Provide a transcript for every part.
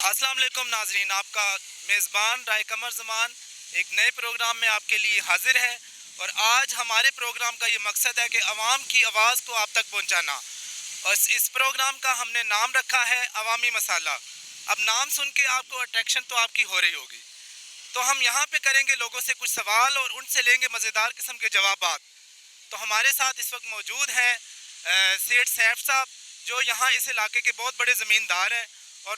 अस्सलाम वालेकुम नाजरीन, आपका मेज़बान राय कमर ज़मान एक नए प्रोग्राम में आपके लिए हाजिर है। और आज हमारे प्रोग्राम का ये मकसद है कि आवाम की आवाज़ को आप तक पहुंचाना। और इस प्रोग्राम का हमने नाम रखा है अवामी मसाला। अब नाम सुन के आपको अट्रैक्शन तो आपकी हो रही होगी, तो हम यहाँ पे करेंगे लोगों से कुछ सवाल और उनसे लेंगे मज़ेदार किस्म के जवाबात। तो हमारे साथ इस वक्त मौजूद है सेठ सैफ साहब, जो यहाँ इस इलाके के बहुत बड़े ज़मींदार हैं और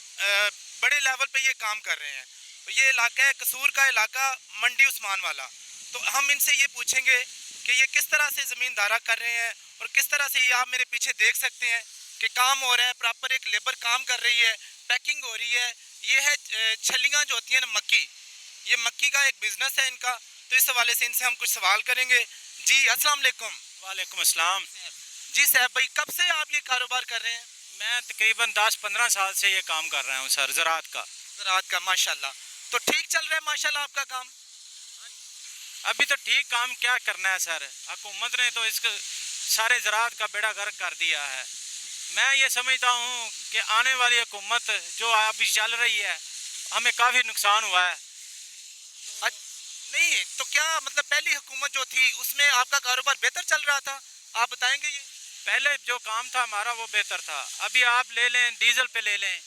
बड़े लेवल पे ये काम कर रहे हैं। ये इलाका है कसूर का इलाका, मंडी उस्मान वाला। तो हम इनसे ये पूछेंगे कि ये किस तरह से ज़मींदारा कर रहे हैं और किस तरह से ये आप मेरे पीछे देख सकते हैं कि काम हो रहा है, प्रॉपर एक लेबर काम कर रही है, पैकिंग हो रही है। ये है छलियाँ जो होती हैं ना मक्की, ये मक्की का एक बिज़नेस है इनका। तो इस हवाले से इनसे हम कुछ सवाल करेंगे। जी अस्सलाम वालेकुम। वालेकुम अस्सलाम। जी साहब भाई, कब से आप ये कारोबार कर रहे हैं? मैं तकरीबन 10-15 साल से ये काम कर रहा हूँ सर, ज़राअत का। ज़राअत का, माशाल्लाह। तो ठीक चल रहा है माशाल्लाह आपका काम? अभी तो ठीक काम क्या करना है सर, हुकूमत ने तो इसको सारे ज़राअत का बेड़ा गर्क कर दिया है। मैं ये समझता हूँ कि आने वाली हुकूमत जो अभी चल रही है, हमें काफ़ी नुकसान हुआ है। नहीं तो क्या मतलब पहली हुकूमत जो थी उसमें आपका कारोबार बेहतर चल रहा था? आप बताएंगे ये। पहले जो काम था हमारा वो बेहतर था। अभी आप ले लें डीजल पे ले लें,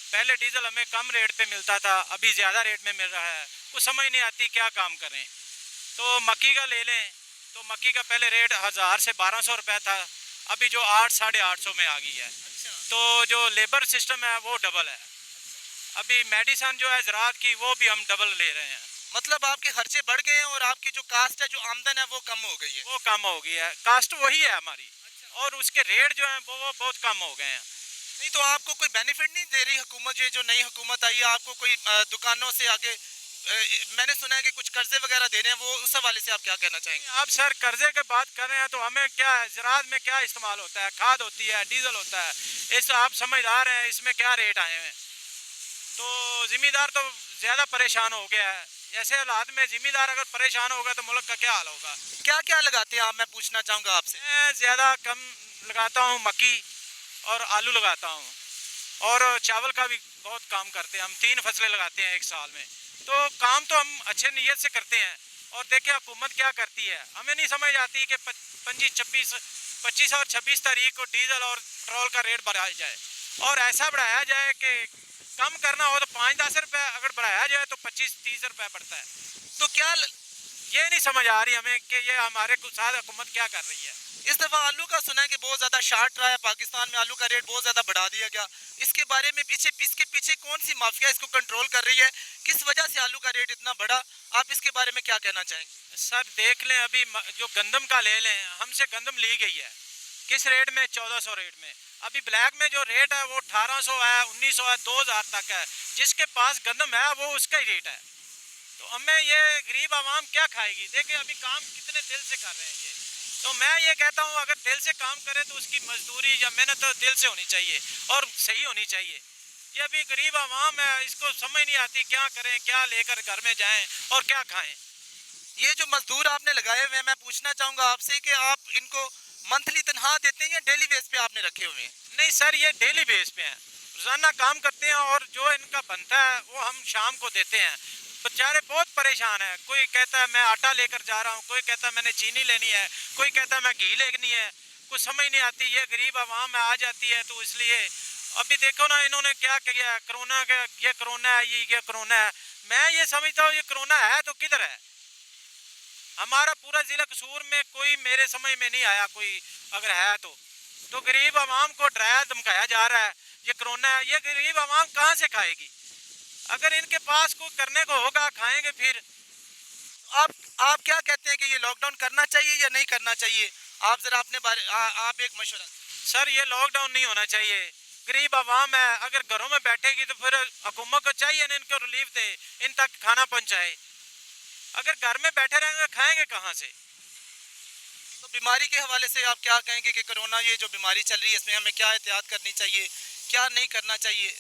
पहले डीजल हमें कम रेट पे मिलता था, अभी ज़्यादा रेट में मिल रहा है। कुछ समझ नहीं आती क्या काम करें। तो मक्की का ले लें तो मक्की का पहले रेट 1000 से 1200 रुपये था, अभी जो 800-850 में आ गई है। तो जो लेबर सिस्टम है वो डबल है। अभी मेडिसन जो है ज़राअत की वो भी हम डबल ले रहे हैं। मतलब आपके खर्चे बढ़ गए हैं और आपकी जो कास्ट है, जो आमदन है वो कम हो गई है। वो कम हो गई है, कास्ट वही है हमारी। और उसके रेट जो हैं वो बहुत कम हो गए हैं। नहीं तो आपको कोई बेनिफिट नहीं दे रही हुकूमत? ये जो नई हुकूमत आई है आपको कोई दुकानों से आगे मैंने सुना है कि कुछ कर्जे वगैरह दे रहे हैं, वो उस हवाले से आप क्या कहना चाहेंगे? आप सर कर्जे की बात कर रहे हैं तो हमें क्या है, ज़राअत में क्या इस्तेमाल होता है, खाद होती है, डीजल होता है। इस आप समझदार हैं इसमें क्या रेट आए हैं। तो ज़िम्मेदार तो ज़्यादा परेशान हो गया है। ऐसे हालात में ज़िम्मेदार अगर परेशान होगा तो मुल्क का क्या हाल होगा। क्या क्या लगाते हैं आप, मैं पूछना चाहूँगा आपसे? मैं ज़्यादा कम लगाता हूँ, मक्की और आलू लगाता हूँ, और चावल का भी बहुत काम करते हैं। हम 3 फसलें लगाते हैं एक साल में। तो काम तो हम अच्छे नीयत से करते हैं। और देखिए हुकूमत क्या करती है, हमें नहीं समझ आती कि 25 और 26 तारीख को डीजल और पेट्रोल का रेट बढ़ाया जाए, और ऐसा बढ़ाया जाए कि कम करना हो तो 5-10 रुपये, अगर बढ़ाया जाए तो 25-30 रुपये बढ़ता है। तो क्या ये नहीं समझ आ रही हमें कि ये हमारे साथ हुकूमत क्या कर रही है। इस दफ़ा आलू का सुना है कि बहुत ज़्यादा शार्ट रहा है, पाकिस्तान में आलू का रेट बहुत ज़्यादा बढ़ा दिया गया। इसके बारे में इसके पीछे कौन सी माफिया इसको कंट्रोल कर रही है? किस वजह से आलू का रेट इतना बढ़ा? आप इसके बारे में क्या कहना चाहेंगे? सर देख लें, अभी जो गंदम का ले लें, हमसे गंदम ली गई है किस रेट में? 1400 रेट में। अभी ब्लैक में जो रेट है वो 1800 है, 1900 है, 2000 तक है। जिसके पास गंदम है वो उसका ही रेट है। तो हमें ये गरीब आवाम क्या खाएगी? देखिए अभी काम कितने दिल से कर रहे हैं ये। तो मैं ये कहता हूँ अगर दिल से काम करे तो उसकी मजदूरी या मेहनत तो दिल से होनी चाहिए और सही होनी चाहिए। ये अभी गरीब आवाम है, इसको समझ नहीं आती क्या करें, क्या लेकर घर में जाएं और क्या खाएं। ये जो मजदूर आपने लगाए हुए हैं, मैं पूछना चाहूँगा आपसे कि आप इनको मंथली तनख्वाह देते हैं या डेली बेस पे आपने रखे हुए हैं? नहीं सर, ये डेली बेस पे हैं, रोज़ाना काम करते हैं, और जो इनका बनता है वो हम शाम को देते हैं। बेचारे बहुत परेशान है। कोई कहता है मैं आटा लेकर जा रहा हूँ, कोई कहता है मैंने चीनी लेनी है, कोई कहता है मैं घी लेनी है। कुछ समझ नहीं आती। ये गरीब आवाम में आ जाती है। तो इसलिए अभी देखो ना इन्होंने क्या किया, कोरोना का, ये कोरोना है, ये कोरोना है। मैं ये समझता हूँ ये कोरोना है तो किधर है? हमारा पूरा ज़िला कसूर में कोई मेरे समझ में नहीं आया कोई, अगर है तो गरीब आवाम को डराया धमकाया जा रहा है ये कोरोना है। ये गरीब आवाम कहाँ से खाएगी? अगर इनके पास कोई करने को होगा खाएंगे फिर। आप क्या कहते हैं कि ये लॉकडाउन करना चाहिए या नहीं करना चाहिए? आप जरा अपने बारे आप एक मशवरा। सर ये लॉकडाउन नहीं होना चाहिए। गरीब आवाम है, अगर घरों में बैठेगी तो फिर हुकूमत को चाहिए ना इनको रिलीफ दे, इन तक खाना पहुँचाए। अगर घर में बैठे रहेंगे खाएंगे कहाँ से? तो बीमारी के हवाले से आप क्या कहेंगे कि कोरोना ये जो बीमारी चल रही है इसमें हमें क्या एहतियात करनी चाहिए, क्या नहीं करना चाहिए?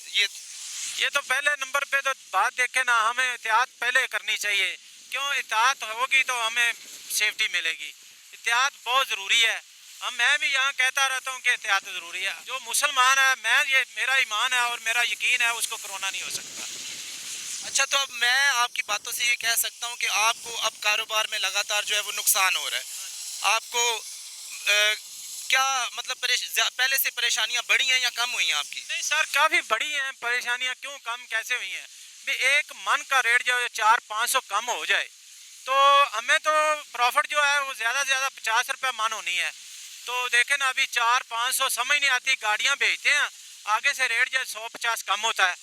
ये तो पहले नंबर पे तो बात देखे ना, हमें एहतियात पहले करनी चाहिए। क्यों? एहतियात होगी तो हमें सेफ्टी मिलेगी। एहतियात बहुत ज़रूरी है। میں بھی یہاں کہتا رہتا ہوں کہ احتیاط ضروری ہے. جو مسلمان ہے میں یہ میرا ایمان ہے اور میرا یقین ہے اس کو کرونا نہیں ہو سکتا. اچھا تو اب میں آپ کی باتوں سے یہ کہہ سکتا ہوں کہ آپ کو اب کاروبار میں لگاتار جو ہے وہ نقصان ہو رہا ہے. آپ کو کیا مطلب پہلے سے پریشانیاں بڑھی ہیں یا کم ہوئی ہیں آپ کی؟ نہیں سر کافی بڑی ہیں پریشانیاں. کیوں کم کیسے ہوئی ہیں؟ بھی ایک من کا ریٹ جو 400-500 کم ہو جائے تو ہمیں تو پروفٹ جو ہے وہ زیادہ سے زیادہ 50 روپے من ہونی ہے. تو دیکھیں نا ابھی 400-500 سمجھ نہیں آتی. گاڑیاں بھیجتے ہیں آگے سے ریٹ جو 150 کم ہوتا ہے.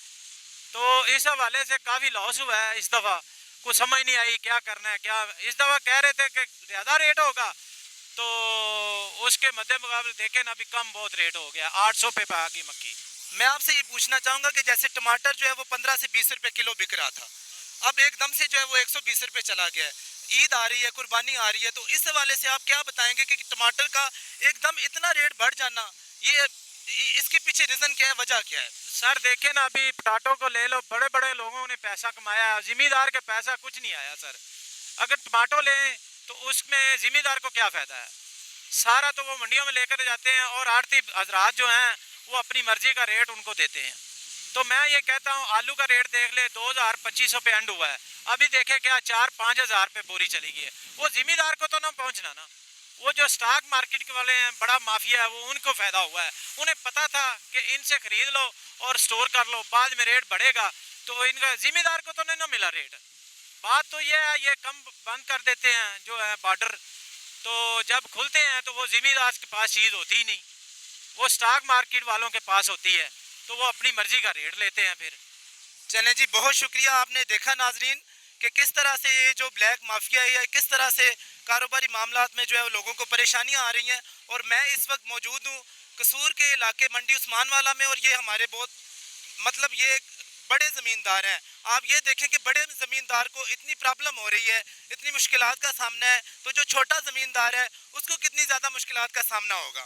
تو اس حوالے سے کافی لاس ہوا ہے اس دفعہ. کچھ سمجھ نہیں آئی کیا کرنا ہے. کیا اس دفعہ کہہ رہے تھے کہ زیادہ ریٹ ہوگا تو اس کے مد مقابل دیکھیں نا ابھی کم بہت ریٹ ہو گیا. 800 پہ آ گئی مکی. میں آپ سے یہ پوچھنا چاہوں گا کہ جیسے ٹماٹر جو ہے وہ 15 سے 20 روپے کلو بک رہا تھا, اب ایک دم سے جو ہے وہ 120 روپے چلا گیا ہے. عید آ رہی ہے, قربانی آ رہی ہے, تو اس حوالے سے آپ کیا بتائیں گے کہ ٹماٹر کا ایک دم اتنا ریٹ بڑھ جانا, یہ اس کے پیچھے ریزن کیا ہے, وجہ کیا ہے؟ سر دیکھیں نا ابھی پٹاٹو کو لے لو, بڑے بڑے لوگوں نے پیسہ کمایا, زمیندار کے پیسہ کچھ نہیں آیا سر. اگر ٹماٹو لیں تو اس میں زمیندار کو کیا فائدہ ہے؟ سارا تو وہ منڈیوں میں لے کر جاتے ہیں اور آڑتی حضرات جو ہیں وہ اپنی مرضی کا ریٹ ان کو دیتے ہیں. تو میں یہ کہتا ہوں آلو کا ریٹ دیکھ لے 2200-2500 پہ اینڈ ہوا ہے. ابھی دیکھیں کیا 4-5 ہزار پہ بوری چلی گئی ہے. وہ زمیندار کو تو نہ پہنچنا نا. وہ جو سٹاک مارکیٹ والے ہیں, بڑا مافیا ہے, وہ ان کو فائدہ ہوا ہے. انہیں پتا تھا کہ ان سے خرید لو اور سٹور کر لو, بعد میں ریٹ بڑھے گا تو ان کا زمیندار کو تو نہیں نہ ملا ریٹ. بات تو یہ ہے یہ کم بند کر دیتے ہیں جو ہے بارڈر, تو جب کھلتے ہیں تو وہ زمیندار کے پاس چیز ہوتی ہی نہیں, وہ سٹاک مارکیٹ والوں کے پاس ہوتی ہے تو وہ اپنی مرضی کا ریٹ لیتے ہیں پھر. چلیں جی, بہت شکریہ. آپ نے دیکھا ناظرین کہ کس طرح سے یہ جو بلیک مافیا ہے یا کس طرح سے کاروباری معاملات میں جو ہے وہ لوگوں کو پریشانیاں آ رہی ہیں. اور میں اس وقت موجود ہوں قصور کے علاقے منڈی عثمان والا میں, اور یہ ہمارے بہت مطلب یہ بڑے زمیندار ہیں. آپ یہ دیکھیں کہ بڑے زمیندار کو اتنی پرابلم ہو رہی ہے, اتنی مشکلات کا سامنا ہے, تو جو چھوٹا زمیندار ہے اس کو کتنی زیادہ مشکلات کا سامنا ہوگا.